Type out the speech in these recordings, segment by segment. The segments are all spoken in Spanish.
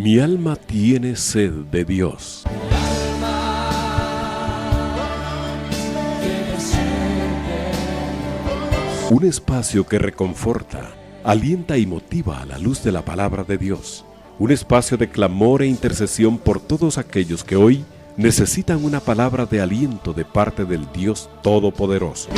Mi alma tiene sed de Dios. Un espacio que reconforta, alienta y motiva a la luz de la palabra de Dios. Un espacio de clamor e intercesión por todos aquellos que hoy necesitan una palabra de aliento de parte del Dios Todopoderoso.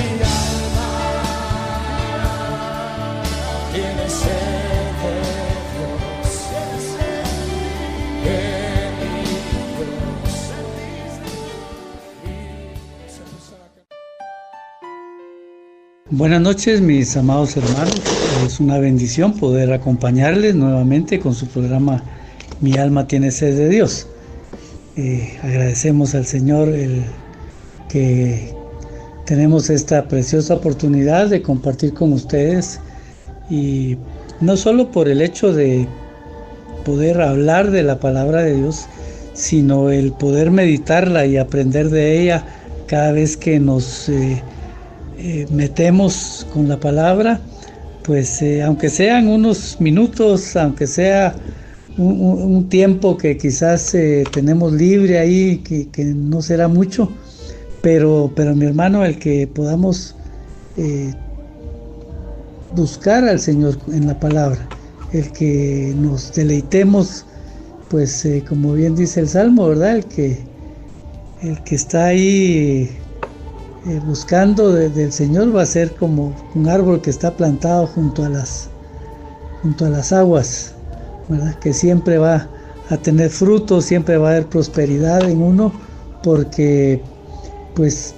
Buenas noches, mis amados hermanos. Es una bendición poder acompañarles nuevamente con su programa Mi alma tiene sed de Dios. Agradecemos al Señor que tenemos esta preciosa oportunidad de compartir con ustedes, y no solo por el hecho de poder hablar de la palabra de Dios, sino el poder meditarla y aprender de ella cada vez que nos metemos con la palabra, pues aunque sean unos minutos, aunque sea un tiempo que quizás tenemos libre ahí, que no será mucho, pero mi hermano, el que podamos buscar al Señor en la palabra, el que nos deleitemos, pues como bien dice el Salmo, ¿verdad? El que está ahí buscando del Señor va a ser como un árbol que está plantado junto a las aguas, ¿verdad? Que siempre va a tener frutos, siempre va a haber prosperidad en uno, porque pues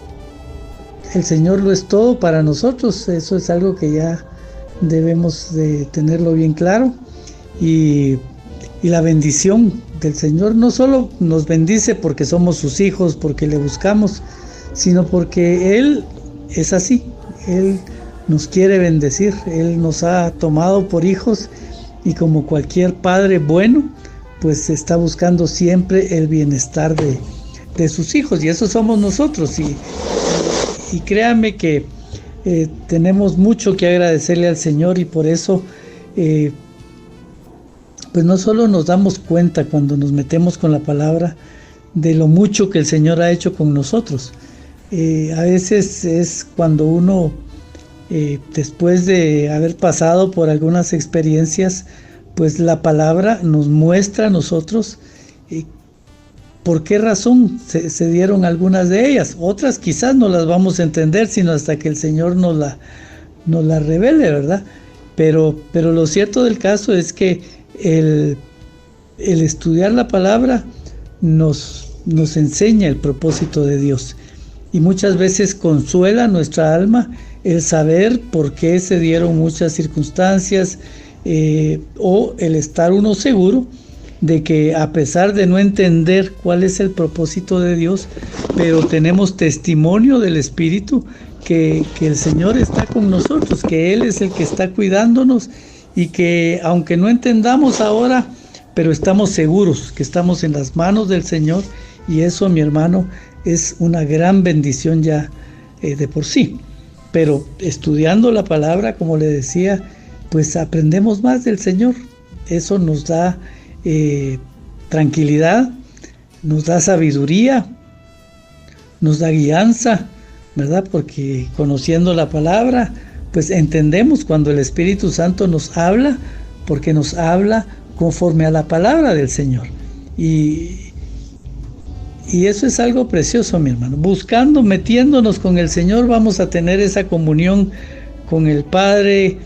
el Señor lo es todo para nosotros. Eso es algo que ya debemos de tenerlo bien claro, y la bendición del Señor no solo nos bendice porque somos sus hijos, porque le buscamos, sino porque Él es así. Él nos quiere bendecir, Él nos ha tomado por hijos, y como cualquier padre bueno, pues está buscando siempre el bienestar de sus hijos, y eso somos nosotros. Y créanme que tenemos mucho que agradecerle al Señor, y por eso pues no solo nos damos cuenta cuando nos metemos con la palabra de lo mucho que el Señor ha hecho con nosotros. A veces es cuando uno, después de haber pasado por algunas experiencias, pues la palabra nos muestra a nosotros por qué razón se dieron algunas de ellas. Otras quizás no las vamos a entender sino hasta que el Señor nos la revele, ¿verdad? Pero lo cierto del caso es que el estudiar la palabra nos enseña el propósito de Dios. Y muchas veces consuela nuestra alma el saber por qué se dieron muchas circunstancias, o el estar uno seguro de que, a pesar de no entender cuál es el propósito de Dios, pero tenemos testimonio del Espíritu que el Señor está con nosotros, que Él es el que está cuidándonos, y que aunque no entendamos ahora, pero estamos seguros que estamos en las manos del Señor, y eso, mi hermano, es una gran bendición ya de por sí. Pero estudiando la palabra, como le decía, pues aprendemos más del Señor. Eso nos da tranquilidad, nos da sabiduría, nos da guianza, ¿verdad? Porque conociendo la palabra, pues entendemos cuando el Espíritu Santo nos habla, porque nos habla conforme a la palabra del Señor. Y eso es algo precioso, mi hermano. Buscando, metiéndonos con el Señor, vamos a tener esa comunión con el Padre,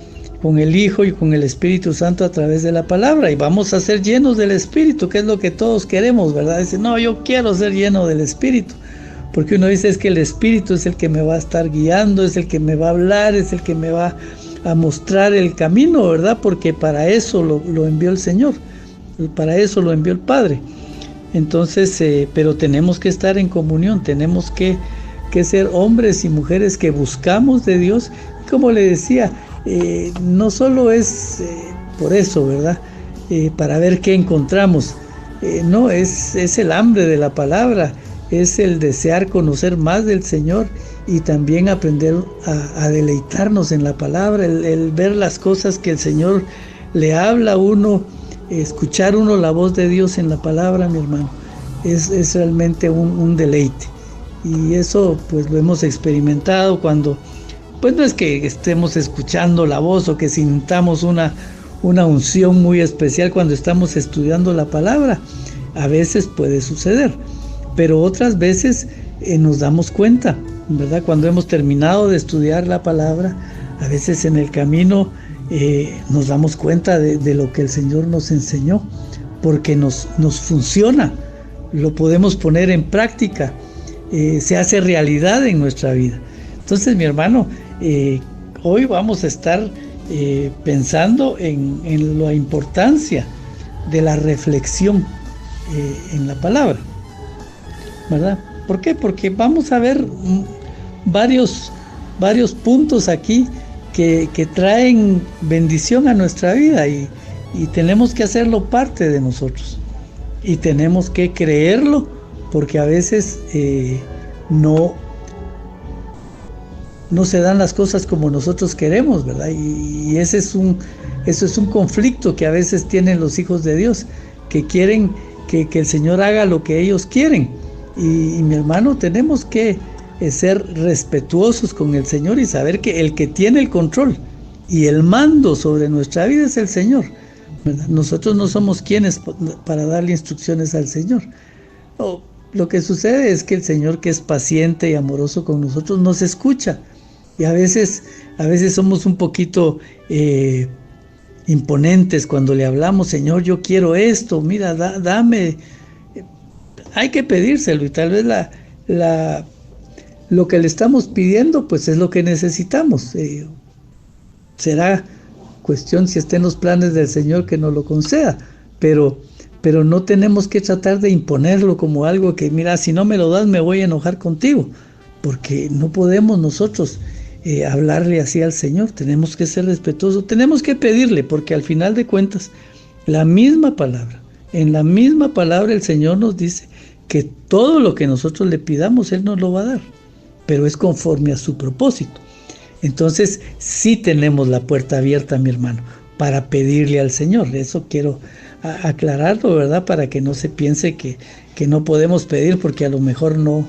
con el Hijo y con el Espíritu Santo a través de la palabra, y vamos a ser llenos del Espíritu, que es lo que todos queremos, ¿verdad? Dice, no, yo quiero ser lleno del Espíritu, porque uno dice, es que el Espíritu es el que me va a estar guiando, es el que me va a hablar, es el que me va a mostrar el camino, ¿verdad? Porque para eso lo envió el Señor, para eso lo envió el Padre. Entonces, pero tenemos que estar en comunión, tenemos que ser hombres y mujeres que buscamos de Dios. Como le decía, no solo es por eso, ¿verdad? Para ver qué encontramos. No, es el hambre de la palabra, es el desear conocer más del Señor, y también aprender a deleitarnos en la palabra, el ver las cosas que el Señor le habla a uno escuchar uno la voz de Dios en la palabra, mi hermano, es realmente un deleite. Y eso pues lo hemos experimentado cuando, pues no es que estemos escuchando la voz o que sintamos una unción muy especial cuando estamos estudiando la palabra. A veces puede suceder, pero otras veces nos damos cuenta, ¿verdad? Cuando hemos terminado de estudiar la palabra, a veces en el camino nos damos cuenta de lo que el Señor nos enseñó, porque nos funciona, lo podemos poner en práctica, se hace realidad en nuestra vida. Entonces, mi hermano, hoy vamos a estar pensando en la importancia de la reflexión en la palabra, ¿verdad? ¿Por qué? Porque vamos a ver varios puntos aquí que traen bendición a nuestra vida y tenemos que hacerlo parte de nosotros y tenemos que creerlo, porque a veces no se dan las cosas como nosotros queremos, ¿verdad? Y eso es un conflicto que a veces tienen los hijos de Dios, que quieren que el Señor haga lo que ellos quieren. Y mi hermano, tenemos que ser respetuosos con el Señor y saber que el que tiene el control y el mando sobre nuestra vida es el Señor, ¿verdad? Nosotros no somos quienes para darle instrucciones al Señor. Lo que sucede es que el Señor, que es paciente y amoroso con nosotros, nos escucha. Y a veces somos un poquito imponentes cuando le hablamos: Señor, yo quiero esto, mira, dame. Hay que pedírselo, y tal vez lo que le estamos pidiendo pues es lo que necesitamos. Será cuestión, si está en los planes del Señor, que nos lo conceda, pero no tenemos que tratar de imponerlo como algo que, mira, si no me lo das me voy a enojar contigo, porque no podemos nosotros hablarle así al Señor. Tenemos que ser respetuosos, tenemos que pedirle, porque al final de cuentas en la misma palabra el Señor nos dice que todo lo que nosotros le pidamos Él nos lo va a dar, pero es conforme a su propósito. Entonces sí tenemos la puerta abierta, mi hermano, para pedirle al Señor. Eso quiero aclararlo, ¿verdad? Para que no se piense que no podemos pedir porque a lo mejor no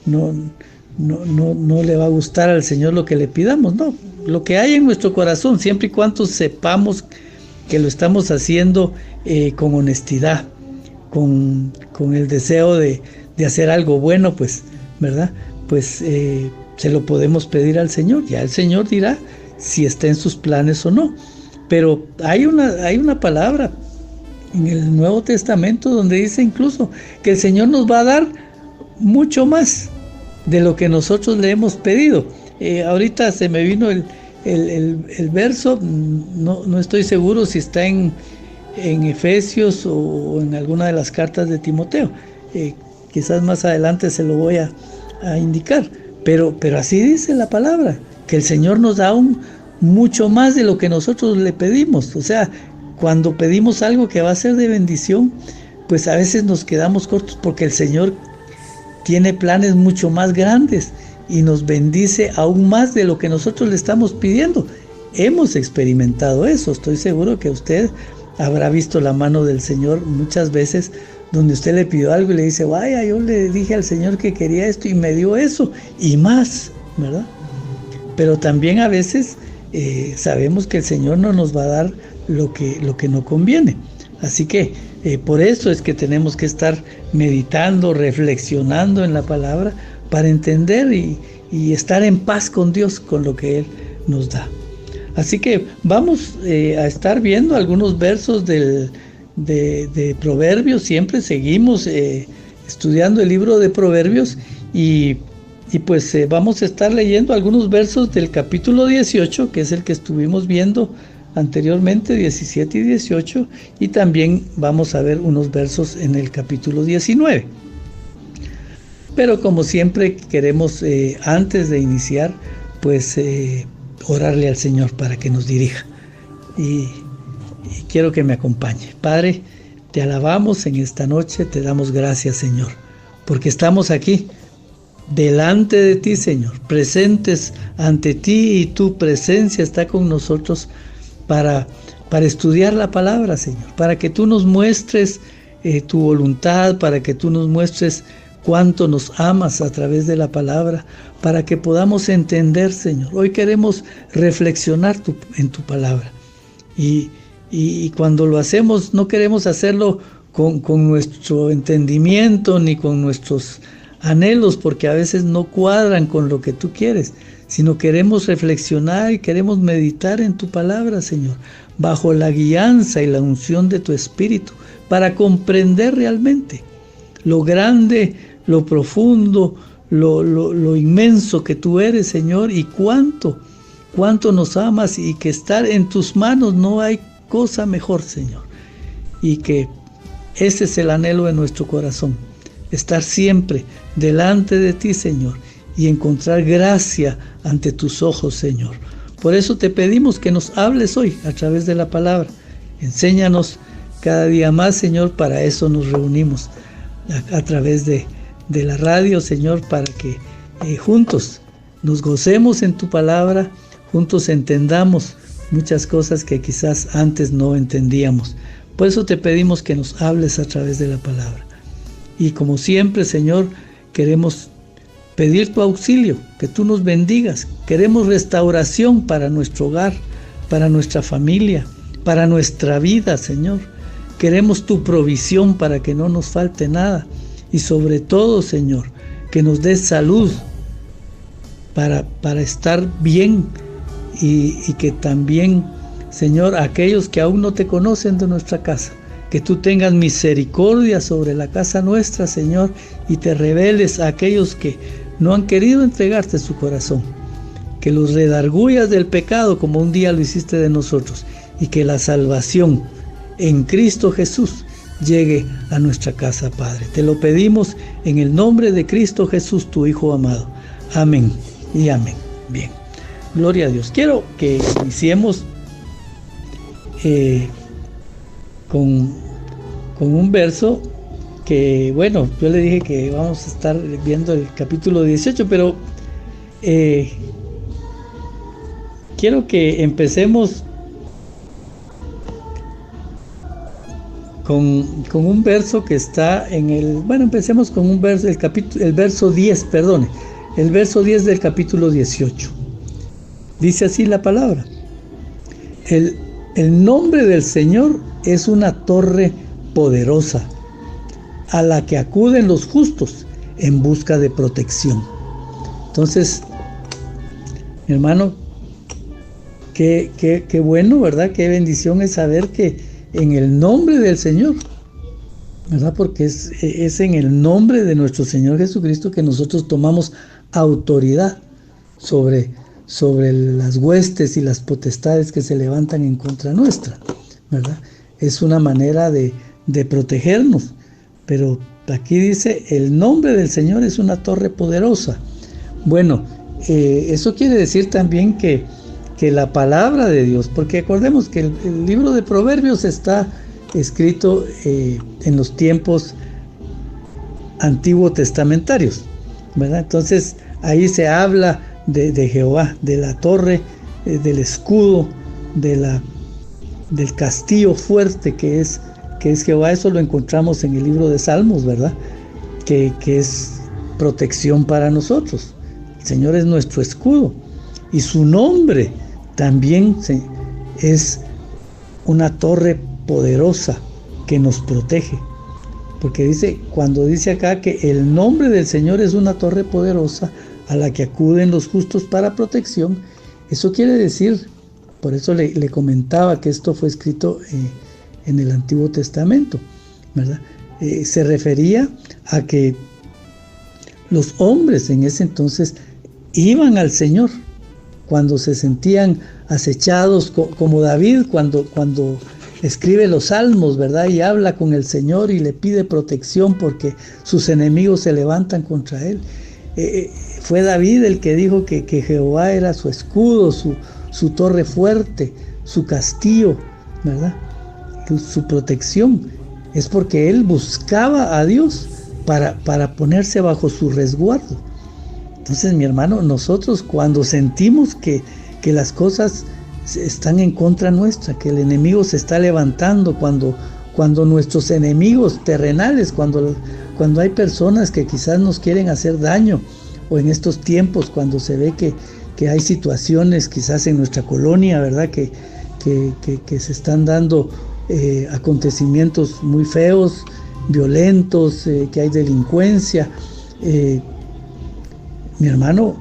le va a gustar al Señor lo que le pidamos. No, lo que hay en nuestro corazón, siempre y cuando sepamos que lo estamos haciendo con honestidad, con el deseo de hacer algo bueno, pues, ¿verdad? Pues se lo podemos pedir al Señor. Ya el Señor dirá si está en sus planes o no. Pero hay una palabra en el Nuevo Testamento donde dice incluso que el Señor nos va a dar mucho más de lo que nosotros le hemos pedido. Ahorita se me vino el verso, no estoy seguro si está en Efesios o en alguna de las cartas de Timoteo. Quizás más adelante se lo voy a indicar, pero así dice la palabra, que el Señor nos da mucho más de lo que nosotros le pedimos. O sea, cuando pedimos algo que va a ser de bendición, pues a veces nos quedamos cortos, porque el Señor tiene planes mucho más grandes y nos bendice aún más de lo que nosotros le estamos pidiendo. Hemos experimentado eso. Estoy seguro que usted habrá visto la mano del Señor muchas veces, donde usted le pidió algo y le dice: vaya, yo le dije al Señor que quería esto y me dio eso y más, ¿verdad? Pero también a veces sabemos que el Señor no nos va a dar lo que no conviene. Así que por eso es que tenemos que estar meditando, reflexionando en la palabra, para entender y estar en paz con Dios, con lo que Él nos da. Así que vamos a estar viendo algunos versos de Proverbios. Siempre seguimos estudiando el libro de Proverbios y pues vamos a estar leyendo algunos versos del capítulo 18, que es el que estuvimos viendo anteriormente, 17 y 18, y también vamos a ver unos versos en el capítulo 19. Pero como siempre queremos, antes de iniciar, pues orarle al Señor para que nos dirija. Y quiero que me acompañe. Padre, te alabamos en esta noche, te damos gracias, Señor, porque estamos aquí delante de ti, Señor, presentes ante ti, y tu presencia está con nosotros para para estudiar la palabra, Señor, para que tú nos muestres tu voluntad, para que tú nos muestres cuánto nos amas a través de la palabra, para que podamos entender, Señor. Hoy queremos reflexionar en tu palabra. Y cuando lo hacemos, no queremos hacerlo con nuestro entendimiento ni con nuestros anhelos, porque a veces no cuadran con lo que tú quieres, sino queremos reflexionar y queremos meditar en tu palabra, Señor, bajo la guianza y la unción de tu Espíritu, para comprender realmente lo grande, lo profundo, lo inmenso que tú eres, Señor, y cuánto nos amas, y que estar en tus manos no hay cosa mejor, Señor, y que ese es el anhelo de nuestro corazón, estar siempre delante de ti, Señor, y encontrar gracia ante tus ojos, Señor. Por eso te pedimos que nos hables hoy a través de la palabra. Enséñanos cada día más, Señor. Para eso nos reunimos a través de la radio, Señor, para que juntos nos gocemos en tu palabra, juntos entendamos muchas cosas que quizás antes no entendíamos. Por eso te pedimos que nos hables a través de la palabra. Y como siempre, Señor, queremos pedir tu auxilio, que tú nos bendigas. Queremos restauración para nuestro hogar, para nuestra familia, para nuestra vida, Señor. Queremos tu provisión para que no nos falte nada. Y sobre todo, Señor, que nos des salud para estar bien, y que también, Señor, aquellos que aún no te conocen de nuestra casa, que tú tengas misericordia sobre la casa nuestra, Señor, y te reveles a aquellos que no han querido entregarte su corazón, que los redargullas del pecado como un día lo hiciste de nosotros, y que la salvación en Cristo Jesús llegue a nuestra casa, Padre. Te lo pedimos en el nombre de Cristo Jesús, tu Hijo amado. Amén y amén. Bien, gloria a Dios. Quiero que iniciemos con un verso que, bueno, yo le dije que vamos a estar viendo el capítulo 18, pero quiero que empecemos con un verso que está en empecemos con un verso, el verso 10, perdone, el verso 10 del capítulo 18. Dice así la palabra: el nombre del Señor es una torre poderosa, a la que acuden los justos en busca de protección. Entonces, mi hermano, qué bueno, ¿verdad? Qué bendición es saber que en el nombre del Señor, ¿verdad? Porque es en el nombre de nuestro Señor Jesucristo que nosotros tomamos autoridad sobre las huestes y las potestades que se levantan en contra nuestra, ¿verdad? Es una manera de protegernos. Pero aquí dice, el nombre del Señor es una torre poderosa. Bueno, eso quiere decir también que la palabra de Dios, porque acordemos que el libro de Proverbios está escrito en los tiempos antiguo testamentarios, ¿verdad? Entonces ahí se habla de Jehová, de la torre, del escudo, del castillo fuerte que es Jehová. Eso lo encontramos en el libro de Salmos, ¿verdad? Que es protección para nosotros. El Señor es nuestro escudo, y su nombre también es una torre poderosa que nos protege. Porque cuando dice acá que el nombre del Señor es una torre poderosa a la que acuden los justos para protección, eso quiere decir, por eso le comentaba que esto fue escrito en el Antiguo Testamento, ¿verdad? Se refería a que los hombres en ese entonces iban al Señor cuando se sentían acechados, como David cuando escribe los salmos, ¿verdad? Y habla con el Señor y le pide protección porque sus enemigos se levantan contra él. Fue David el que dijo que Jehová era su escudo, su torre fuerte, su castillo, ¿verdad? Su protección. Es porque él buscaba a Dios para ponerse bajo su resguardo. Entonces, mi hermano, nosotros cuando sentimos que las cosas están en contra nuestra, que el enemigo se está levantando cuando nuestros enemigos terrenales, cuando hay personas que quizás nos quieren hacer daño, o en estos tiempos cuando se ve que hay situaciones quizás en nuestra colonia, ¿verdad? Que se están dando acontecimientos muy feos, violentos, que hay delincuencia. Mi hermano,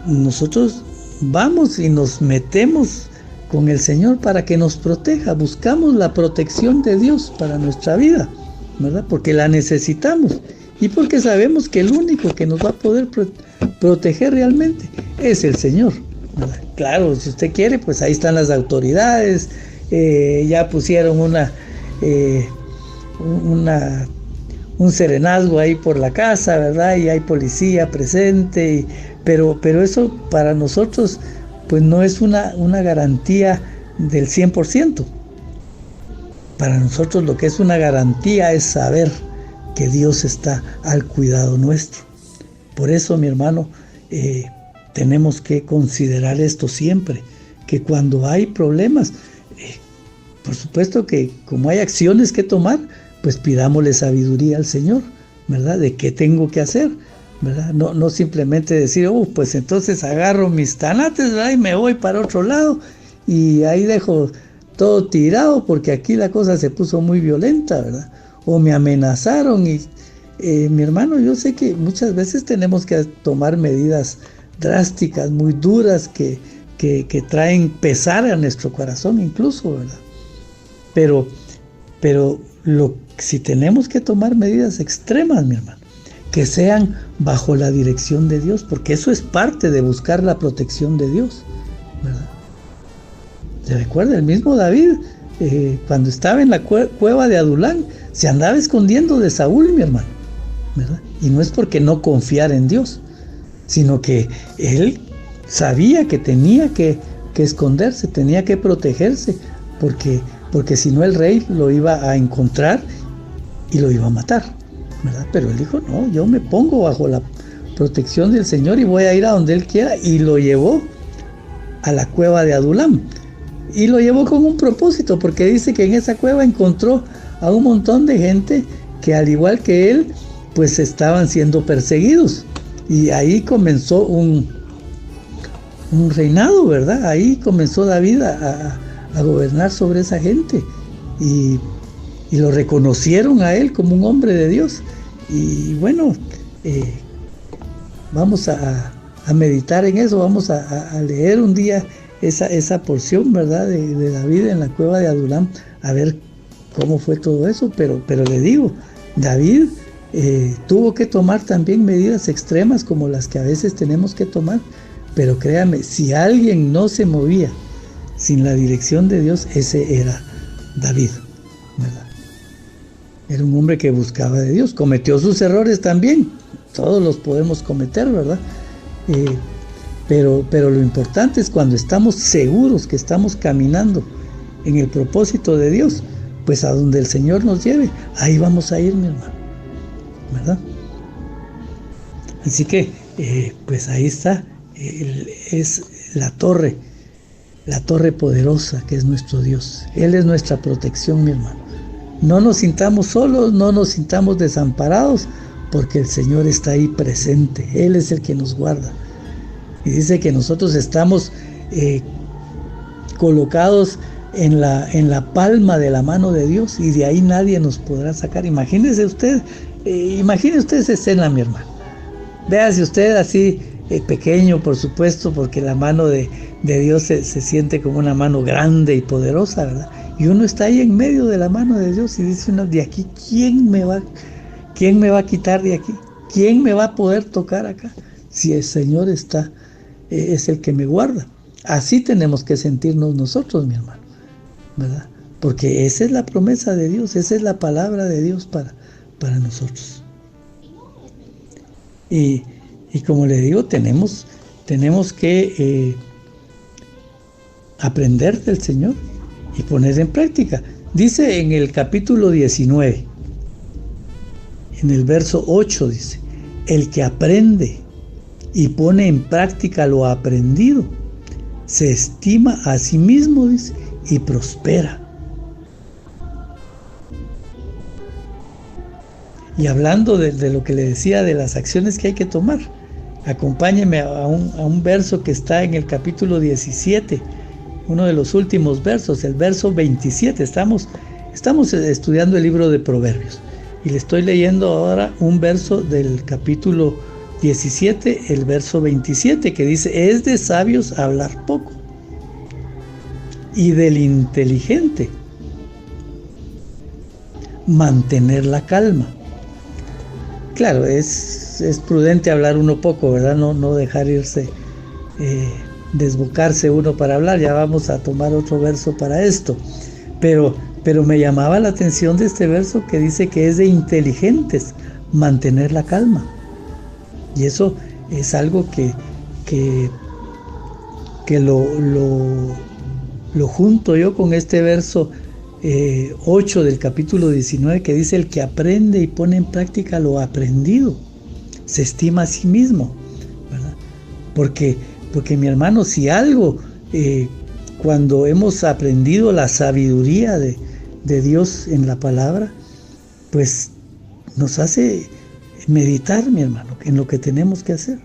nosotros vamos y nos metemos con el Señor para que nos proteja, buscamos la protección de Dios para nuestra vida, ¿verdad? Porque la necesitamos y porque sabemos que el único que nos va a poder proteger realmente es el Señor, ¿verdad? Claro, si usted quiere, pues ahí están las autoridades, ya pusieron un serenazgo ahí por la casa, ¿verdad? Y hay policía presente, pero eso para nosotros pues no es una garantía del 100%. Para nosotros lo que es una garantía es saber que Dios está al cuidado nuestro. Por eso, mi hermano, tenemos que considerar esto siempre, que cuando hay problemas, por supuesto que como hay acciones que tomar, pues pidámosle sabiduría al Señor, ¿verdad? De qué tengo que hacer, ¿verdad? No simplemente decir, pues entonces agarro mis tanates, ¿verdad? Y me voy para otro lado y ahí dejo todo tirado porque aquí la cosa se puso muy violenta, ¿verdad? O me amenazaron y mi hermano, yo sé que muchas veces tenemos que tomar medidas drásticas, muy duras, que traen pesar a nuestro corazón incluso, ¿verdad? Pero si tenemos que tomar medidas extremas, mi hermano, que sean bajo la dirección de Dios, porque eso es parte de buscar la protección de Dios, ¿verdad? ¿Se recuerda? El mismo David, cuando estaba en la cueva de Adulán, se andaba escondiendo de Saúl, mi hermano, ¿verdad? Y no es porque no confiara en Dios, sino que él sabía que tenía que esconderse, tenía que protegerse, porque si no el rey lo iba a encontrar y lo iba a matar, ¿verdad? Pero él dijo, no, yo me pongo bajo la protección del Señor y voy a ir a donde Él quiera, y lo llevó a la cueva de Adulam. Y lo llevó con un propósito, porque dice que en esa cueva encontró a un montón de gente que al igual que él, pues estaban siendo perseguidos. Y ahí comenzó un reinado, ¿verdad? Ahí comenzó David a gobernar sobre esa gente. Y lo reconocieron a él como un hombre de Dios. Y bueno, vamos a meditar en eso, vamos a leer un día esa porción, ¿verdad? De David en la cueva de Adulam, a ver cómo fue todo eso. Pero le digo, David tuvo que tomar también medidas extremas como las que a veces tenemos que tomar, pero créame, si alguien no se movía sin la dirección de Dios, ese era David, ¿verdad? Era un hombre que buscaba de Dios, cometió sus errores también, todos los podemos cometer, ¿verdad? Pero lo importante es cuando estamos seguros que estamos caminando en el propósito de Dios, pues a donde el Señor nos lleve, ahí vamos a ir, mi hermano, ¿verdad? Así que, pues ahí está, es la torre poderosa que es nuestro Dios. Él es nuestra protección, mi hermano. No nos sintamos solos, no nos sintamos desamparados, porque el Señor está ahí presente. Él es el que nos guarda. Y dice que nosotros estamos colocados en la palma de la mano de Dios, y de ahí nadie nos podrá sacar. Imagínese usted esa escena, mi hermano. Véase usted así, pequeño, por supuesto, porque la mano de Dios se siente como una mano grande y poderosa, ¿verdad? Y uno está ahí en medio de la mano de Dios y dice uno, de aquí, ¿quién me va a quitar de aquí? ¿Quién me va a poder tocar acá? Si el Señor está, es el que me guarda. Así tenemos que sentirnos nosotros, mi hermano, ¿verdad? Porque esa es la promesa de Dios, esa es la palabra de Dios para nosotros. Y como le digo, tenemos que aprender del Señor y poner en práctica. Dice en el capítulo 19, en el verso 8, dice, el que aprende y pone en práctica lo aprendido, se estima a sí mismo, dice, y prospera. Y hablando de lo que le decía de las acciones que hay que tomar, acompáñeme a un verso que está en el capítulo 17, uno de los últimos versos, el verso 27. Estamos estudiando el libro de Proverbios y le estoy leyendo ahora un verso del capítulo 17, el verso 27, que dice: es de sabios hablar poco, y del inteligente mantener la calma. Claro, es prudente hablar uno poco, ¿verdad? No dejar irse, desbocarse uno para hablar. Ya vamos a tomar otro verso para esto. Pero me llamaba la atención de este verso que dice que es de inteligentes mantener la calma. Y eso es algo que lo junto yo con este verso 8 del capítulo 19, que dice: el que aprende y pone en práctica lo aprendido se estima a sí mismo, ¿verdad? Porque mi hermano, si algo, cuando hemos aprendido la sabiduría de Dios en la palabra, pues nos hace meditar, mi hermano, en lo que tenemos que hacer.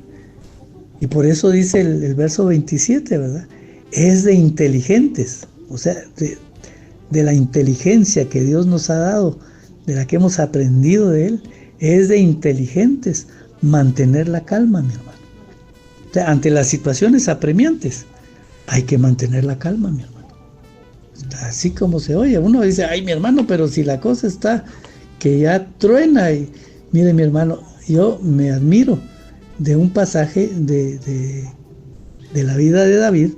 Y por eso dice el verso 27, ¿verdad? Es de inteligentes, o sea, de la inteligencia que Dios nos ha dado, de la que hemos aprendido de Él, es de inteligentes mantener la calma, mi hermano. O sea, ante las situaciones apremiantes, hay que mantener la calma, mi hermano. Así como se oye, uno dice: ay, mi hermano, pero si la cosa está que ya truena. Y mire, mi hermano, yo me admiro de un pasaje de la vida de David,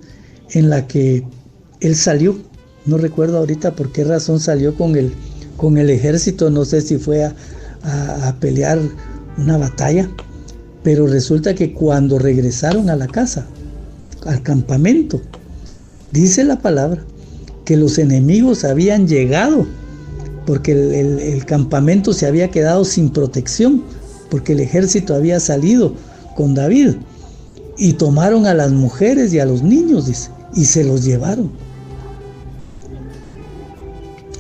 en la que él salió, no recuerdo ahorita por qué razón salió con el ejército, no sé si fue a pelear una batalla, pero resulta que cuando regresaron a la casa, al campamento, dice la palabra que los enemigos habían llegado, porque el campamento se había quedado sin protección, porque el ejército había salido con David, y tomaron a las mujeres y a los niños, dice, y se los llevaron.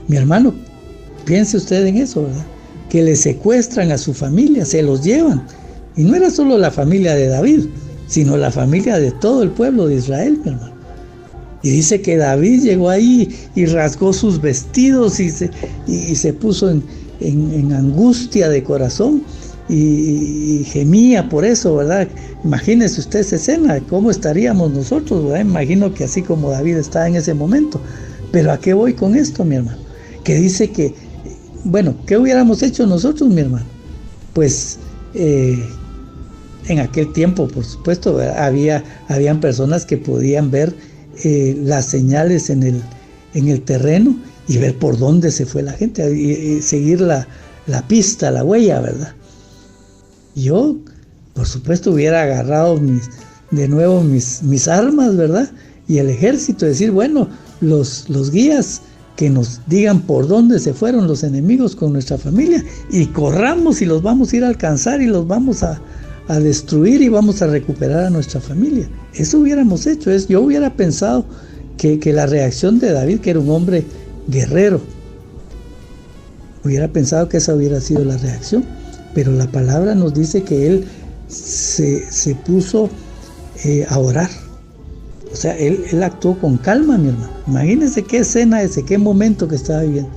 Mi hermano, piense usted en eso, ¿verdad? Que le secuestran a su familia, se los llevan. Y no era solo la familia de David, sino la familia de todo el pueblo de Israel, mi hermano. Y dice que David llegó ahí y rasgó sus vestidos y se puso en angustia de corazón y gemía por eso, ¿verdad? Imagínese usted esa escena, cómo estaríamos nosotros, ¿verdad? Imagino que así como David estaba en ese momento. Pero ¿a qué voy con esto, mi hermano? Que dice que, bueno, ¿qué hubiéramos hecho nosotros, mi hermano? Pues en aquel tiempo, por supuesto, habían personas que podían ver las señales en el terreno y ver por dónde se fue la gente, y seguir la pista, la huella, ¿verdad? Yo, por supuesto, hubiera agarrado de nuevo mis armas, ¿verdad? Y el ejército, decir, bueno, los guías que nos digan por dónde se fueron los enemigos con nuestra familia, y corramos y los vamos a ir a alcanzar y los vamos a destruir y vamos a recuperar a nuestra familia. Eso hubiéramos hecho. Yo hubiera pensado que la reacción de David, que era un hombre guerrero, hubiera pensado que esa hubiera sido la reacción, pero la palabra nos dice que él se puso a orar. O sea, él actuó con calma, mi hermano. Imagínense qué escena ese, qué momento que estaba viviendo.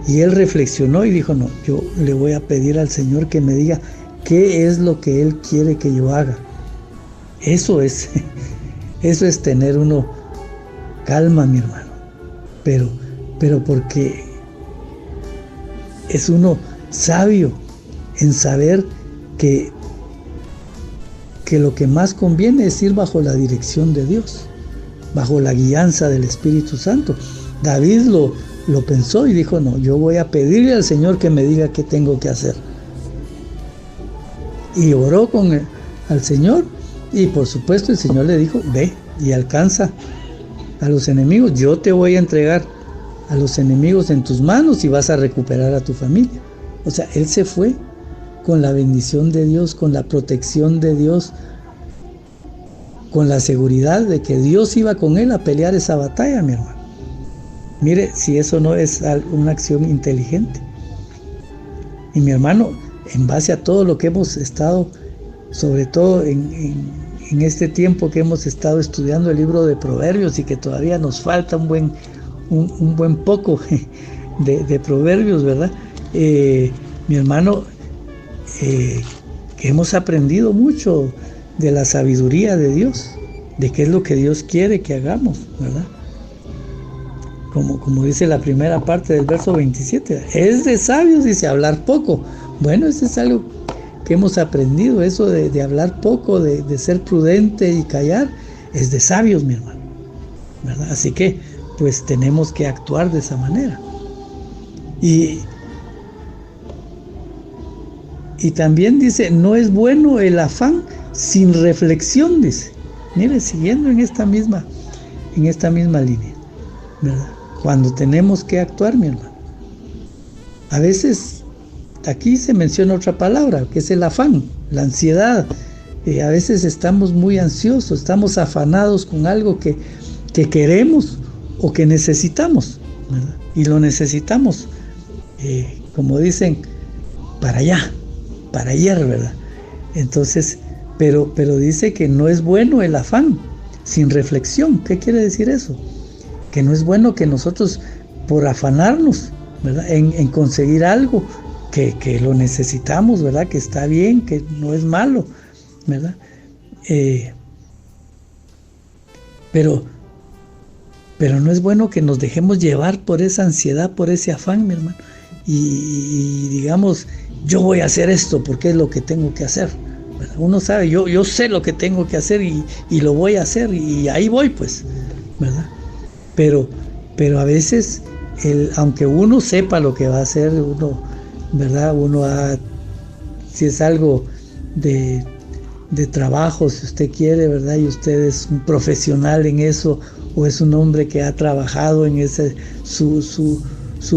Y él reflexionó y dijo: no, yo le voy a pedir al Señor que me diga qué es lo que Él quiere que yo haga. Eso es tener uno calma, mi hermano. Pero porque es uno sabio en saber que lo que más conviene es ir bajo la dirección de Dios, bajo la guianza del Espíritu Santo. David lo pensó y dijo: no, yo voy a pedirle al Señor que me diga qué tengo que hacer. Y oró al Señor, y por supuesto el Señor le dijo: ve y alcanza a los enemigos, yo te voy a entregar a los enemigos en tus manos y vas a recuperar a tu familia. O sea, él se fue con la bendición de Dios, con la protección de Dios, con la seguridad de que Dios iba con él a pelear esa batalla, mi hermano. Mire, si eso no es una acción inteligente. Y mi hermano, en base a todo lo que hemos estado, sobre todo en este tiempo que hemos estado estudiando el libro de Proverbios y que todavía nos falta un buen poco de Proverbios, ¿verdad? Mi hermano, que hemos aprendido mucho de la sabiduría de Dios, de qué es lo que Dios quiere que hagamos, ¿verdad? Como dice la primera parte del verso 27, es de sabios, dice, hablar poco. Bueno, eso es algo que hemos aprendido, eso de hablar poco, de ser prudente y callar, es de sabios, mi hermano, ¿verdad? Así que, pues tenemos que actuar de esa manera. Y también dice, no es bueno el afán sin reflexión, dice. Mire, siguiendo en esta misma línea, ¿verdad? Cuando tenemos que actuar, mi hermano. A veces, aquí se menciona otra palabra, que es el afán, la ansiedad. A veces estamos muy ansiosos, estamos afanados con algo que queremos o que necesitamos, ¿verdad? Y lo necesitamos, como dicen, para allá, para ayer, ¿verdad? Entonces, pero dice que no es bueno el afán sin reflexión. ¿Qué quiere decir eso? Que no es bueno que nosotros, por afanarnos, ¿verdad?, en conseguir algo que lo necesitamos, ¿verdad?, que está bien, que no es malo, ¿verdad? Pero no es bueno que nos dejemos llevar por esa ansiedad, por ese afán, mi hermano, y digamos, yo voy a hacer esto porque es lo que tengo que hacer, ¿verdad? Uno sabe, yo sé lo que tengo que hacer y lo voy a hacer y ahí voy, pues, ¿verdad? Pero a veces, aunque uno sepa lo que va a hacer, uno, ¿verdad? Si es algo de trabajo, si usted quiere, ¿verdad? Y usted es un profesional en eso, o es un hombre que ha trabajado en ese, su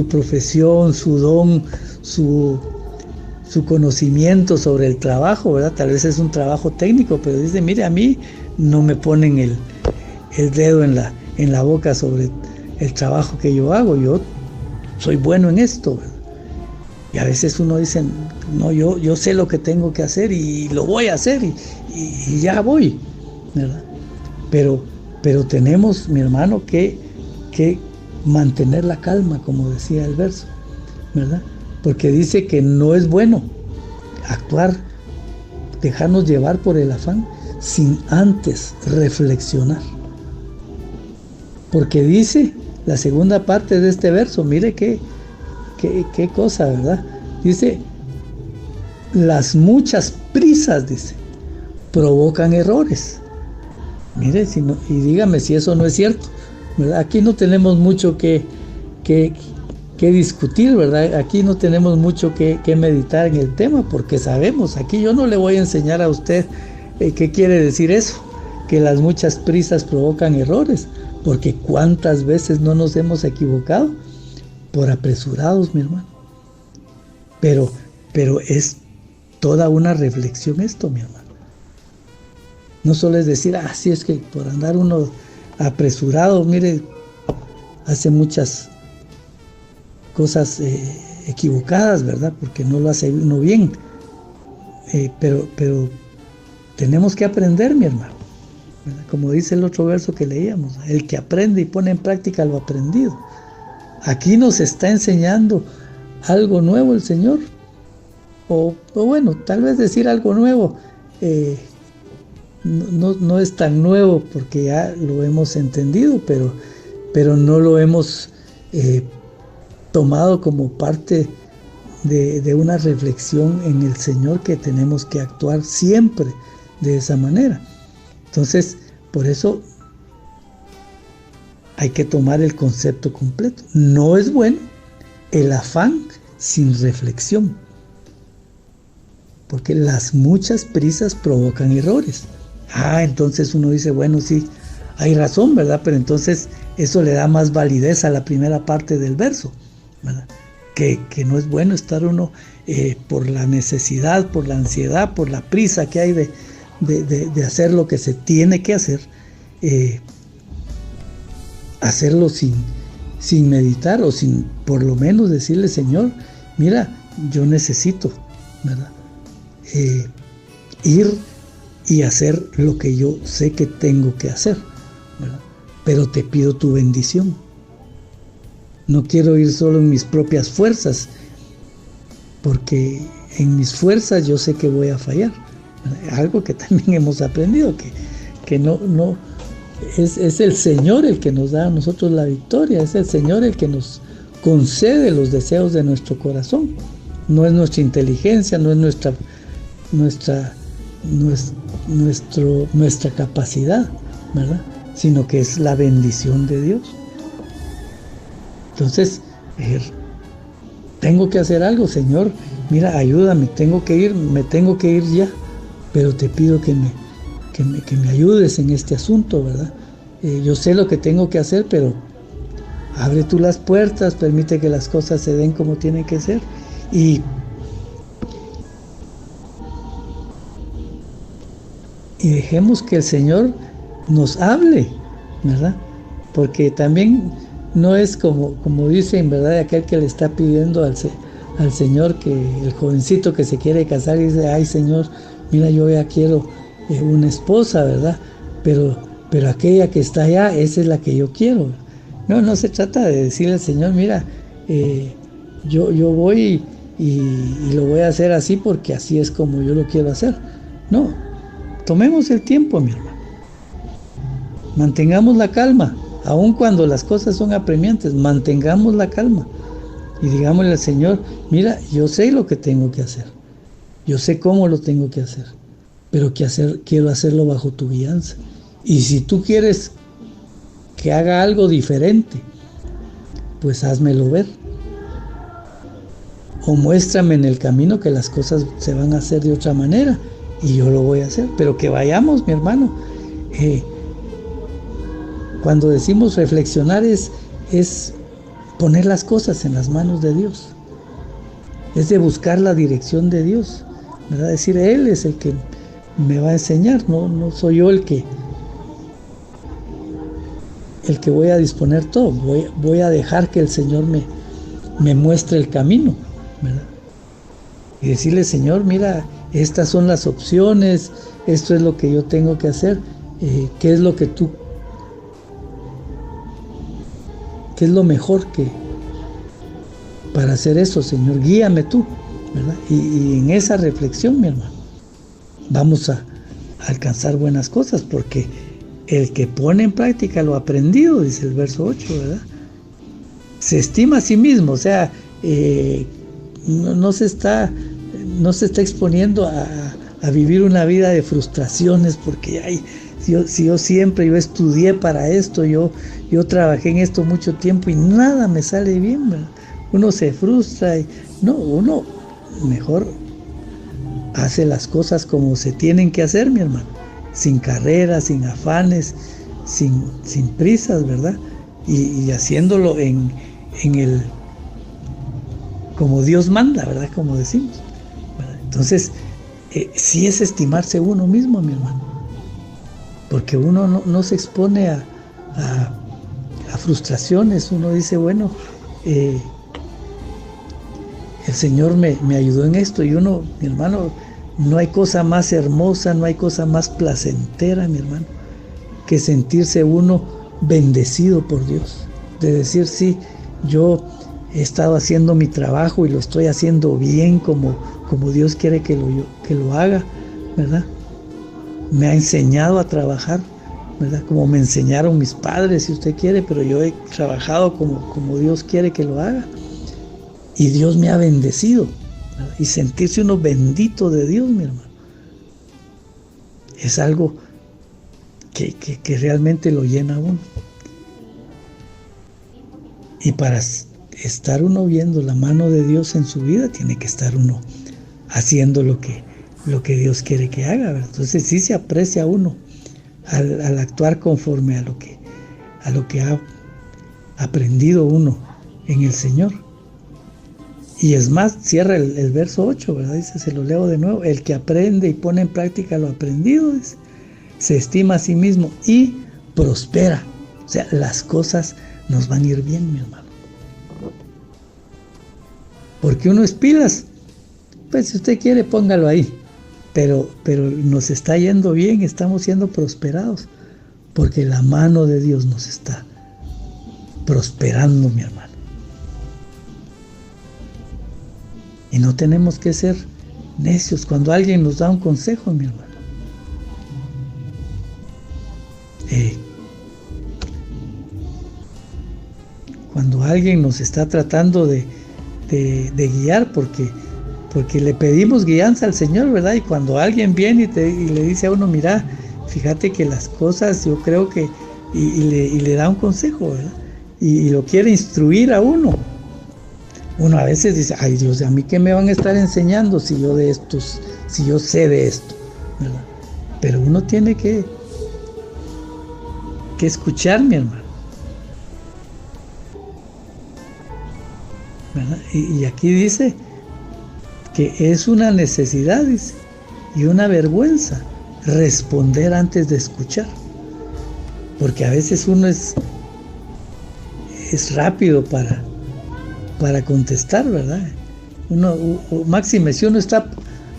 profesión, su don, su conocimiento sobre el trabajo, ¿verdad? Tal vez es un trabajo técnico, pero dice, mire, a mí no me ponen el dedo en la boca sobre el trabajo que yo hago, yo soy bueno en esto, ¿verdad? Y a veces uno dice, no, yo sé lo que tengo que hacer y lo voy a hacer y ya voy, ¿verdad? Pero tenemos, mi hermano, que mantener la calma, como decía el verso, ¿verdad? Porque dice que no es bueno actuar, dejarnos llevar por el afán sin antes reflexionar. Porque dice la segunda parte de este verso, mire qué cosa, ¿verdad? Dice, las muchas prisas, dice, provocan errores. Mire, y dígame si eso no es cierto, ¿verdad? Aquí no tenemos mucho que discutir, ¿verdad? Aquí no tenemos mucho que meditar en el tema, porque sabemos, aquí yo no le voy a enseñar a usted qué quiere decir eso, que las muchas prisas provocan errores, porque cuántas veces no nos hemos equivocado por apresurados, mi hermano. Pero es toda una reflexión esto, mi hermano. No solo es decir, sí, es que por andar uno apresurado, mire, hace muchas cosas equivocadas, ¿verdad? Porque no lo hace uno bien. Pero tenemos que aprender, mi hermano, ¿verdad? Como dice el otro verso que leíamos, el que aprende y pone en práctica lo aprendido. Aquí nos está enseñando algo nuevo el Señor. O bueno, tal vez decir algo nuevo no es tan nuevo porque ya lo hemos entendido, pero no lo hemos tomado como parte de una reflexión en el Señor, que tenemos que actuar siempre de esa manera. Entonces, por eso hay que tomar el concepto completo. No es bueno el afán sin reflexión, porque las muchas prisas provocan errores. Entonces uno dice, bueno, sí, hay razón, ¿verdad? Pero entonces eso le da más validez a la primera parte del verso, ¿verdad? Que no es bueno estar uno por la necesidad, por la ansiedad, por la prisa que hay de hacer lo que se tiene que hacer, hacerlo sin meditar o sin por lo menos decirle, Señor, mira, yo necesito, ¿verdad? Ir y hacer lo que yo sé que tengo que hacer, ¿verdad? Pero te pido tu bendición. No quiero ir solo en mis propias fuerzas, porque en mis fuerzas yo sé que voy a fallar. Algo que también hemos aprendido, que no es el Señor el que nos da a nosotros la victoria, es el Señor el que nos concede los deseos de nuestro corazón. No es nuestra inteligencia, no es nuestra capacidad, ¿verdad? Sino que es la bendición de Dios. Entonces, tengo que hacer algo, Señor, mira, ayúdame, me tengo que ir ya, pero te pido que me ayudes en este asunto, ¿verdad? Yo sé lo que tengo que hacer, pero abre tú las puertas, permite que las cosas se den como tienen que ser, y dejemos que el Señor nos hable, ¿verdad? Porque también no es como dicen, ¿verdad? Aquel que le está pidiendo al Señor, que el jovencito que se quiere casar y dice, ay Señor, mira, yo ya quiero una esposa, ¿verdad? Pero aquella que está allá, esa es la que yo quiero. No se trata de decirle al Señor, mira, yo voy y lo voy a hacer así porque así es como yo lo quiero hacer. No, tomemos el tiempo, mi hermano. Mantengamos la calma, aun cuando las cosas son apremiantes, mantengamos la calma. Y digámosle al Señor, mira, yo sé lo que tengo que hacer. Yo sé cómo lo tengo que hacer. Pero quiero hacerlo bajo tu guianza. Y si tú quieres que haga algo diferente, pues házmelo ver. O muéstrame en el camino que las cosas se van a hacer de otra manera. Y yo lo voy a hacer. Pero que vayamos, mi hermano. Cuando decimos reflexionar es poner las cosas en las manos de Dios. Es de buscar la dirección de Dios, ¿verdad? Decir, Él es el que me va a enseñar, no soy yo el que voy a disponer todo. Voy a dejar que el Señor me muestre el camino, ¿verdad? Y decirle, Señor, mira, estas son las opciones, esto es lo que yo tengo que hacer, ¿qué es lo que tú ¿qué es lo mejor para hacer eso, Señor? Guíame tú, ¿verdad? Y en esa reflexión, mi hermano, vamos a alcanzar buenas cosas, porque el que pone en práctica lo aprendido, dice el verso 8, ¿verdad? Se estima a sí mismo, o sea, no se está exponiendo a vivir una vida de frustraciones, porque yo estudié para esto, yo trabajé en esto mucho tiempo y nada me sale bien, ¿verdad? Uno se frustra uno mejor hace las cosas como se tienen que hacer, mi hermano, sin carreras, sin afanes, sin prisas, ¿verdad? Y haciéndolo como Dios manda, ¿verdad? Como decimos, ¿verdad? Entonces, sí es estimarse uno mismo, mi hermano, porque uno no se expone a frustraciones. Uno dice, bueno, el Señor me ayudó en esto, y uno, mi hermano, no hay cosa más hermosa, no hay cosa más placentera, mi hermano, que sentirse uno bendecido por Dios, de decir, sí, yo he estado haciendo mi trabajo y lo estoy haciendo bien como Dios quiere que lo haga, ¿verdad? Me ha enseñado a trabajar, ¿verdad? Como me enseñaron mis padres, si usted quiere, pero yo he trabajado como Dios quiere que lo haga. Y Dios me ha bendecido, ¿verdad? Y sentirse uno bendito de Dios, mi hermano, es algo que realmente lo llena a uno. Y para estar uno viendo la mano de Dios en su vida, tiene que estar uno haciendo lo que Dios quiere que haga, ¿verdad? Entonces sí se aprecia uno al actuar conforme a lo que ha aprendido uno en el Señor. Y es más, cierra el verso 8, ¿verdad? Dice, se lo leo de nuevo, el que aprende y pone en práctica lo aprendido, dice, se estima a sí mismo y prospera. O sea, las cosas nos van a ir bien, mi hermano. Porque uno es pilas, pues si usted quiere póngalo ahí, pero nos está yendo bien, estamos siendo prosperados, porque la mano de Dios nos está prosperando, mi hermano. Y no tenemos que ser necios cuando alguien nos da un consejo, mi hermano. Cuando alguien nos está tratando de guiar, porque le pedimos guianza al Señor, ¿verdad? Y cuando alguien viene y le dice a uno, mira, fíjate que las cosas, yo creo que, y le da un consejo, ¿verdad? Y lo quiere instruir a uno. Uno a veces dice, ay Dios, ¿a mí qué me van a estar enseñando si yo sé de esto? ¿Verdad? Pero uno tiene que escuchar, mi hermano. ¿Verdad? Y aquí dice que es una necesidad, dice, y una vergüenza responder antes de escuchar. Porque a veces uno es rápido para contestar, ¿verdad? Máxime, si uno está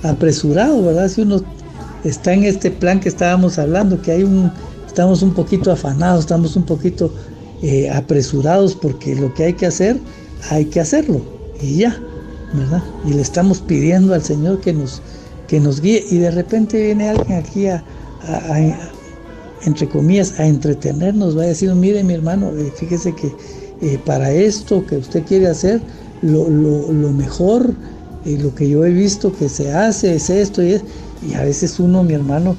apresurado, ¿verdad? Si uno está en este plan que estábamos hablando, que estamos un poquito afanados, estamos un poquito apresurados, porque lo que hay que hacer, hay que hacerlo, y ya, ¿verdad? Y le estamos pidiendo al Señor que nos guíe, y de repente viene alguien aquí entre comillas, a entretenernos, va a decir, mire mi hermano, fíjese que para esto que usted quiere hacer, lo mejor, lo que yo he visto que se hace es esto y a veces uno, mi hermano,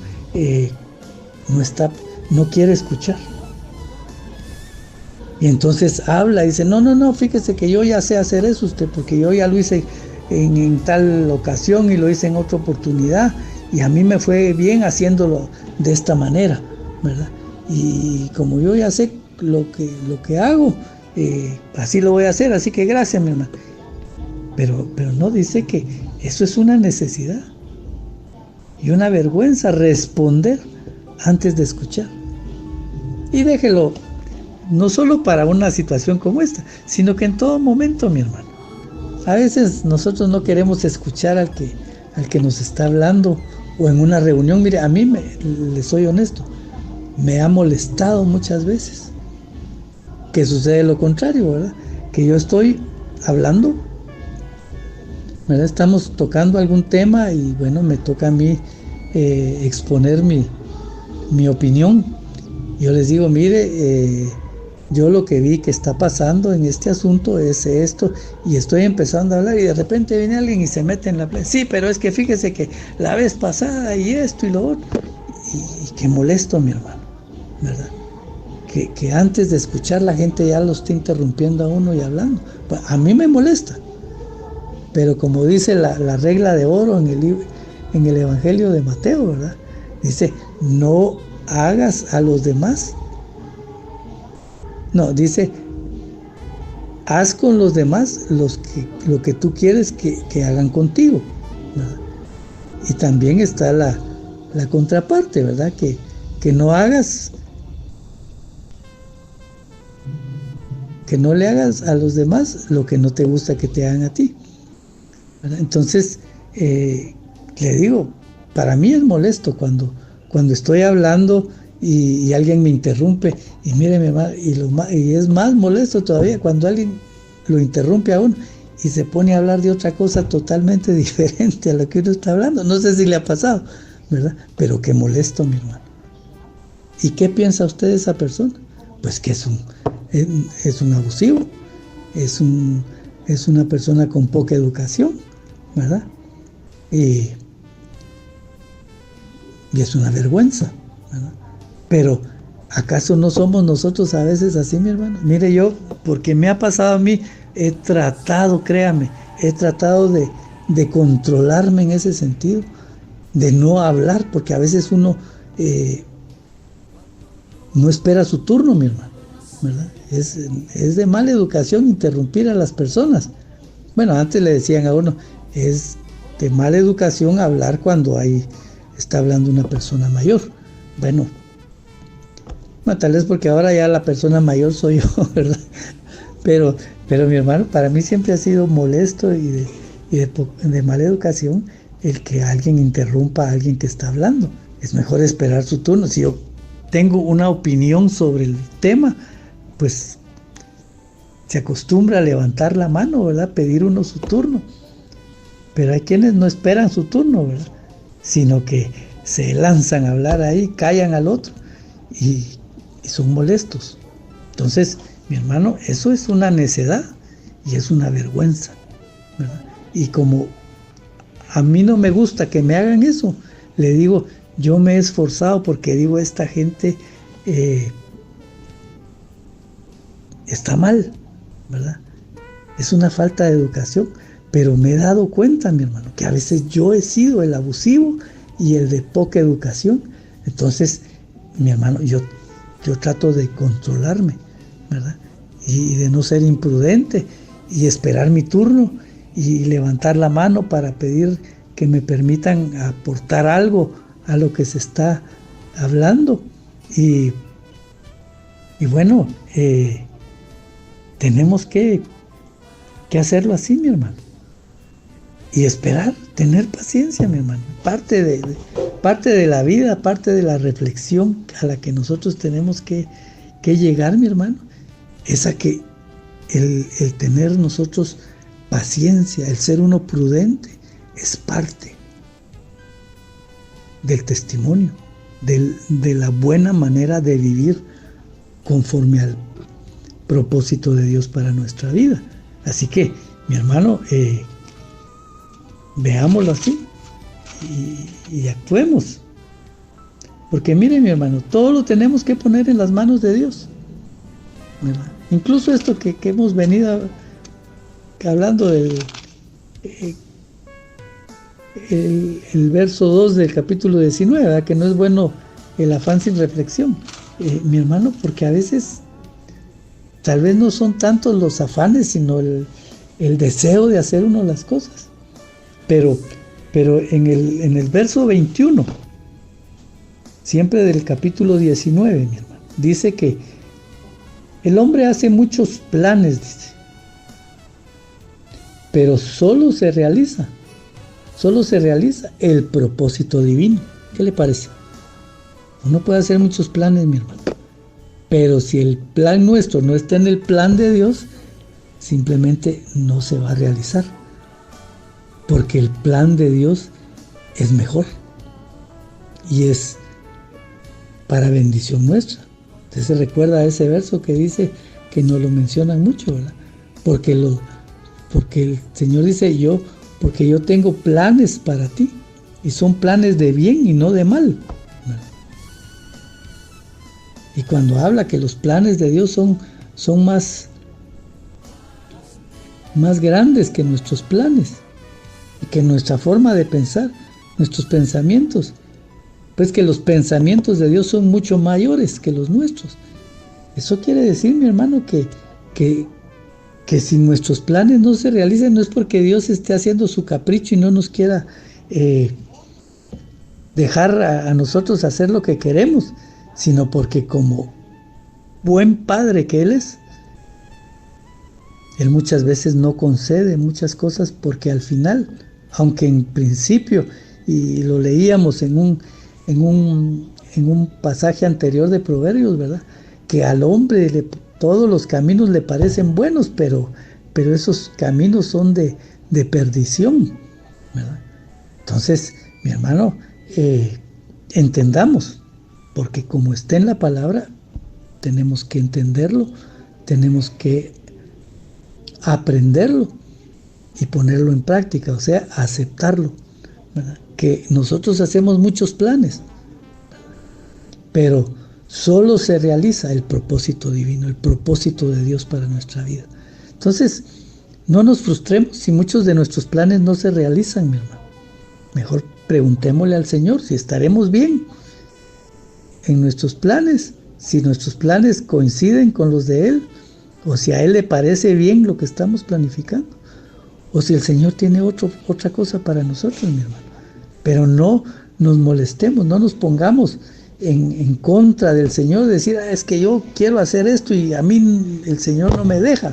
no quiere escuchar. Y entonces habla y dice, no, fíjese que yo ya sé hacer eso usted, porque yo ya lo hice en tal ocasión y lo hice en otra oportunidad, y a mí me fue bien haciéndolo de esta manera, ¿verdad? Y como yo ya sé lo que hago, así lo voy a hacer, así que gracias, mi hermano. Pero no, dice que eso es una necesidad y una vergüenza responder antes de escuchar. Y déjelo, no solo para una situación como esta, sino que en todo momento, mi hermano. A veces nosotros no queremos escuchar al que nos está hablando, o en una reunión. Mire, a mí, le soy honesto, me ha molestado muchas veces que sucede lo contrario, ¿verdad? Que yo estoy hablando, ¿verdad? Estamos tocando algún tema y bueno, me toca a mí exponer mi opinión. Yo les digo, mire, yo lo que vi que está pasando en este asunto es esto, y estoy empezando a hablar y de repente viene alguien y se mete en la playa. Sí, pero es que fíjese que la vez pasada y esto y lo otro, y que molesto, mi hermano, ¿verdad? Que antes de escuchar la gente ya lo está interrumpiendo a uno y hablando. Pues a mí me molesta, pero como dice la regla de oro en el Evangelio de Mateo, ¿verdad? Dice, no hagas a los demás. No, dice, haz con los demás lo que tú quieres que hagan contigo, ¿verdad? Y también está la contraparte, ¿verdad? Que no hagas, que no le hagas a los demás lo que no te gusta que te hagan a ti, ¿verdad? Entonces, le digo, para mí es molesto cuando estoy hablando y alguien me interrumpe, y mire, y es más molesto todavía cuando alguien lo interrumpe a uno y se pone a hablar de otra cosa totalmente diferente a lo que uno está hablando. No sé si le ha pasado, ¿verdad? Pero qué molesto, mi hermano. ¿Y qué piensa usted de esa persona? Pues que es un abusivo, es una persona con poca educación, ¿verdad? Y es una vergüenza, ¿verdad? Pero ¿acaso no somos nosotros a veces así, mi hermano? Mire, yo, porque me ha pasado a mí, he tratado, créame, de controlarme en ese sentido, de no hablar, porque a veces uno no espera su turno, mi hermano, ¿verdad? Es de mala educación interrumpir a las personas, Bueno, antes le decían a uno, es de mala educación hablar cuando está hablando una persona mayor. Bueno, tal vez porque ahora ya la persona mayor soy yo, ¿verdad? Pero, pero mi hermano, para mí siempre ha sido molesto de mala educación el que alguien interrumpa a alguien que está hablando. Es mejor esperar su turno. Si yo tengo una opinión sobre el tema, pues se acostumbra a levantar la mano, ¿verdad? Pedir uno su turno. Pero hay quienes no esperan su turno, ¿verdad? Sino que se lanzan a hablar ahí, callan al otro y son molestos. Entonces, mi hermano, eso es una necedad y es una vergüenza, ¿verdad? Y como a mí no me gusta que me hagan eso, le digo, yo me he esforzado porque digo, esta gente está mal, ¿verdad? Es una falta de educación, pero me he dado cuenta, mi hermano, que a veces yo he sido el abusivo y el de poca educación. Entonces, mi hermano, yo trato de controlarme, ¿verdad? Y de no ser imprudente y esperar mi turno y levantar la mano para pedir que me permitan aportar algo a lo que se está hablando. Y bueno, tenemos que hacerlo así, mi hermano. Y esperar, tener paciencia, mi hermano. Parte de la vida, parte de la reflexión a la que nosotros tenemos que llegar, mi hermano, es a que el tener nosotros paciencia, el ser uno prudente, es parte del testimonio, de la buena manera de vivir conforme al propósito de Dios para nuestra vida. Así que, mi hermano, veámoslo así y actuemos. Porque mire, mi hermano, todo lo tenemos que poner en las manos de Dios, ¿verdad? Incluso esto que hemos venido hablando del el verso 2 del capítulo 19, ¿verdad? Que no es bueno el afán sin reflexión. Mi hermano, porque a veces tal vez no son tantos los afanes, sino el deseo de hacer uno las cosas. Pero en el verso 21, siempre del capítulo 19, mi hermano, dice que el hombre hace muchos planes, dice, pero solo se realiza el propósito divino. ¿Qué le parece? Uno puede hacer muchos planes, mi hermano, pero si el plan nuestro no está en el plan de Dios, simplemente no se va a realizar, porque el plan de Dios es mejor y es para bendición nuestra. Usted se recuerda ese verso que dice, que nos lo mencionan mucho, ¿verdad? Porque el Señor dice, porque yo tengo planes para ti, y son planes de bien y no de mal, ¿verdad? Y cuando habla que los planes de Dios son más grandes que nuestros planes, y que nuestra forma de pensar, nuestros pensamientos, pues que los pensamientos de Dios son mucho mayores que los nuestros. Eso quiere decir, mi hermano, que si nuestros planes no se realizan, no es porque Dios esté haciendo su capricho y no nos quiera dejar a nosotros hacer lo que queremos, sino porque como buen padre que Él es, Él muchas veces no concede muchas cosas, porque al final, aunque en principio, y lo leíamos en un pasaje anterior de Proverbios, ¿verdad? Que al hombre todos los caminos le parecen buenos, pero esos caminos son de perdición, ¿verdad? Entonces, mi hermano, entendamos, porque como está en la palabra, tenemos que entenderlo, tenemos que aprenderlo y ponerlo en práctica, o sea, aceptarlo, ¿verdad? Que nosotros hacemos muchos planes, pero solo se realiza el propósito divino, el propósito de Dios para nuestra vida. Entonces, no nos frustremos si muchos de nuestros planes no se realizan, mi hermano. Mejor preguntémosle al Señor si estaremos bien en nuestros planes, si nuestros planes coinciden con los de Él, o si a Él le parece bien lo que estamos planificando, o si el Señor tiene otra cosa para nosotros, mi hermano. Pero no nos molestemos, no nos pongamos en contra del Señor, decir, es que yo quiero hacer esto y a mí el Señor no me deja.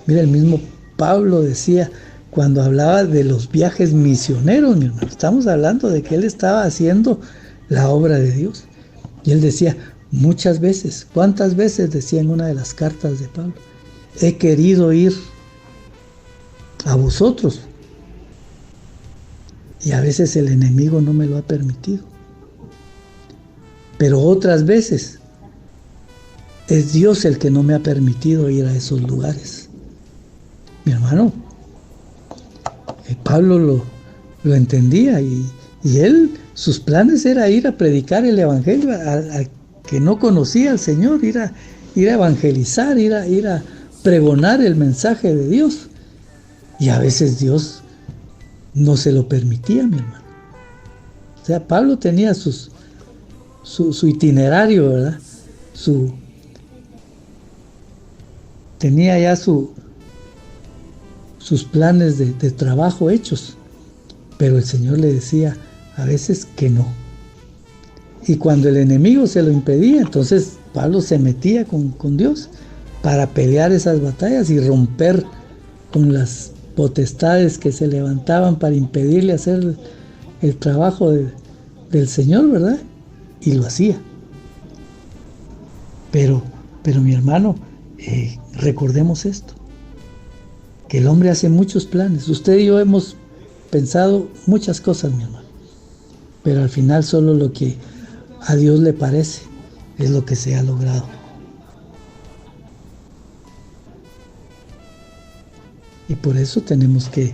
Mira, el mismo Pablo decía cuando hablaba de los viajes misioneros, mi hermano, estamos hablando de que él estaba haciendo la obra de Dios. Y él decía, muchas veces, ¿cuántas veces? Decía en una de las cartas de Pablo, he querido ir a vosotros, y a veces el enemigo no me lo ha permitido. Pero otras veces es Dios el que no me ha permitido ir a esos lugares. Mi hermano, Pablo lo entendía y él, sus planes era ir a predicar el evangelio a que no conocía al Señor, ir a evangelizar, ir a pregonar el mensaje de Dios. Y a veces Dios no se lo permitía, mi hermano. O sea, Pablo tenía su itinerario, ¿verdad? Tenía ya sus planes de trabajo hechos, pero el Señor le decía a veces que no. Y cuando el enemigo se lo impedía, entonces Pablo se metía con Dios para pelear esas batallas y romper con las potestades que se levantaban para impedirle hacer el trabajo del Señor, ¿verdad? Y lo hacía. Pero mi hermano, recordemos esto, que el hombre hace muchos planes. Usted y yo hemos pensado muchas cosas, mi hermano, pero al final solo lo que a Dios le parece es lo que se ha logrado. Y por eso tenemos que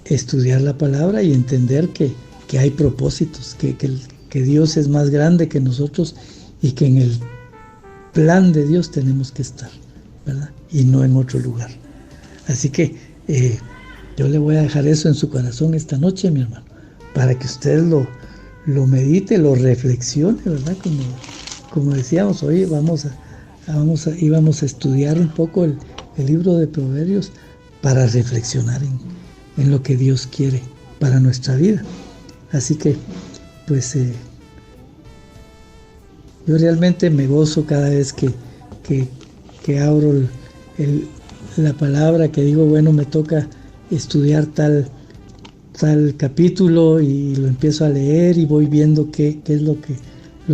estudiar la palabra y entender que hay propósitos, que Dios es más grande que nosotros y que en el plan de Dios tenemos que estar, ¿verdad? Y no en otro lugar. Así que yo le voy a dejar eso en su corazón esta noche, mi hermano, para que usted lo medite, lo reflexione, ¿verdad? Como decíamos, hoy íbamos a estudiar un poco el libro de Proverbios para reflexionar en lo que Dios quiere para nuestra vida. Así que, pues, yo realmente me gozo cada vez que abro la palabra, que digo, bueno, me toca estudiar tal capítulo y lo empiezo a leer y voy viendo qué es lo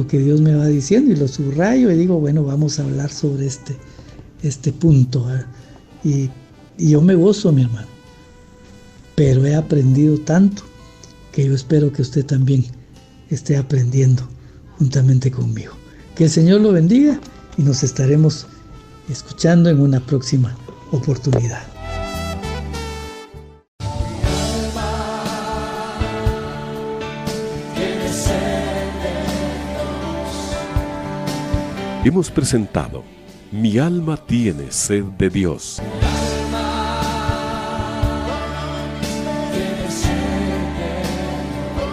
que Dios me va diciendo y lo subrayo y digo, bueno, vamos a hablar sobre este punto, ¿verdad? Y yo me gozo, mi hermano, pero he aprendido tanto que yo espero que usted también esté aprendiendo juntamente conmigo. Que el Señor lo bendiga y nos estaremos escuchando en una próxima oportunidad. Hemos presentado Mi alma tiene sed de Dios.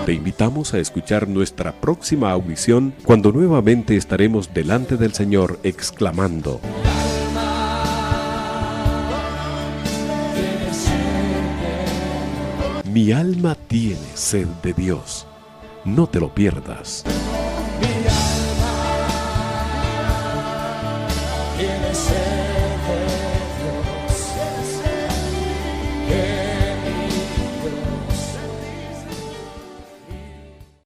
Te invitamos a escuchar nuestra próxima audición cuando nuevamente estaremos delante del Señor exclamando: Mi alma tiene sed de Dios. No te lo pierdas.